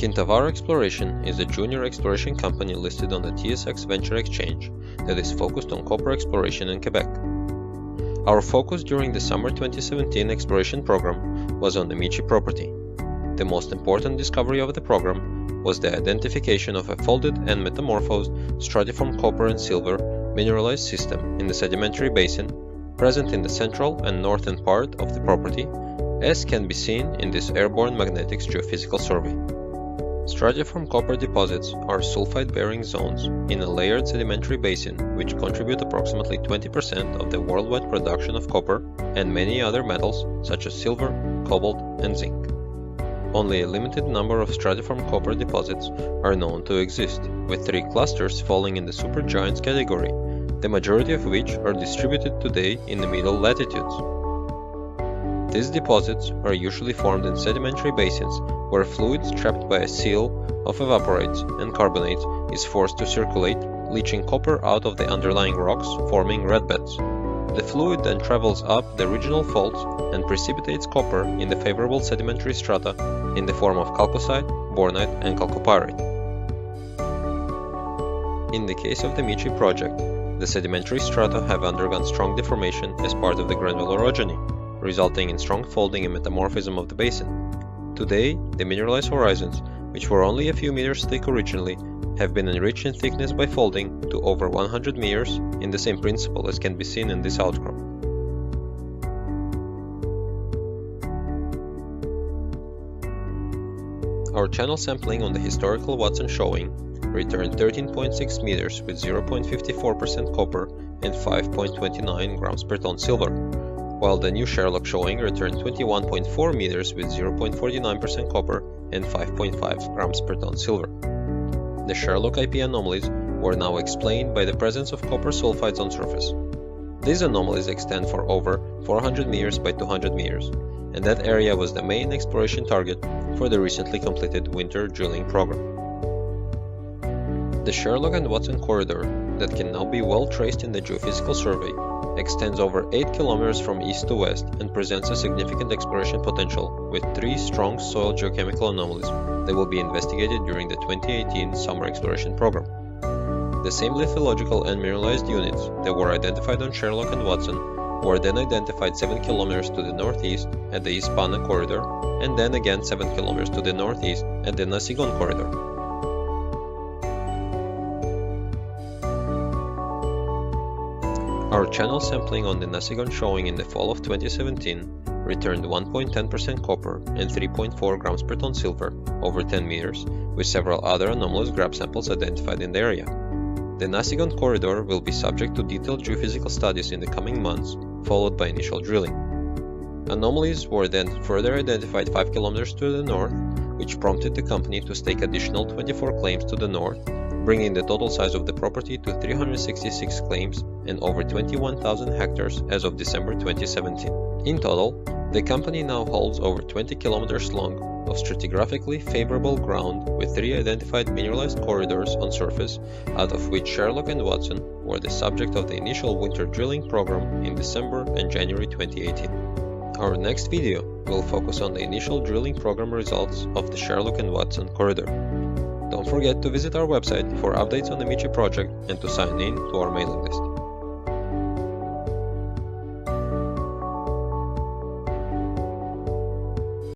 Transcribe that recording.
Kintavar Exploration is a junior exploration company listed on the TSX Venture Exchange that is focused on copper exploration in Quebec. Our focus during the summer 2017 exploration program was on the Mitchi property. The most important discovery of the program was the identification of a folded and metamorphosed stratiform copper and silver mineralized system in the sedimentary basin present in the central and northern part of the property, as can be seen in this airborne magnetics geophysical survey. Stratiform copper deposits are sulfide-bearing zones in a layered sedimentary basin which contribute approximately 20% of the worldwide production of copper and many other metals such as silver, cobalt, and zinc. Only a limited number of stratiform copper deposits are known to exist, with 3 clusters falling in the supergiants category, the majority of which are distributed today in the middle latitudes. These deposits are usually formed in sedimentary basins where fluids trapped by a seal of evaporites and carbonates is forced to circulate, leaching copper out of the underlying rocks, forming red beds. The fluid then travels up the regional faults and precipitates copper in the favorable sedimentary strata in the form of chalcocite, bornite, and chalcopyrite. In the case of the Mitchi project, the sedimentary strata have undergone strong deformation as part of the granular orogeny, resulting in strong folding and metamorphism of the basin. Today, the mineralized horizons, which were only a few meters thick originally, have been enriched in thickness by folding to over 100 meters in the same principle as can be seen in this outcrop. Our channel sampling on the historical Watson showing returned 13.6 meters with 0.54% copper and 5.29 grams per ton silver, while the new Sherlock showing returned 21.4 meters with 0.49% copper and 5.5 grams per ton silver. The Sherlock IP anomalies were now explained by the presence of copper sulfides on surface. These anomalies extend for over 400 meters by 200 meters, and that area was the main exploration target for the recently completed winter drilling program. The Sherlock and Watson corridor, that can now be well traced in the geophysical survey, extends over 8 kilometers from east to west and presents a significant exploration potential with 3 strong soil geochemical anomalies that will be investigated during the 2018 summer exploration program. The same lithological and mineralized units that were identified on Sherlock and Watson were then identified 7 kilometers to the northeast at the Hispana corridor and then again 7 kilometers to the northeast at the Nasigon corridor. Our channel sampling on the Nasigon showing in the fall of 2017 returned 1.10% copper and 3.4 grams per ton silver over 10 meters, with several other anomalous grab samples identified in the area. The Nasigon corridor will be subject to detailed geophysical studies in the coming months, followed by initial drilling. Anomalies were then further identified 5 kilometers to the north, which prompted the company to stake additional 24 claims to the north, bringing the total size of the property to 366 claims and over 21,000 hectares as of December 2017. In total, the company now holds over 20 kilometers long of stratigraphically favorable ground with 3 identified mineralized corridors on surface, out of which Sherlock and Watson were the subject of the initial winter drilling program in December and January 2018. Our next video will focus on the initial drilling program results of the Sherlock and Watson corridor. Don't forget to visit our website for updates on the Mitchi project and to sign in to our mailing list.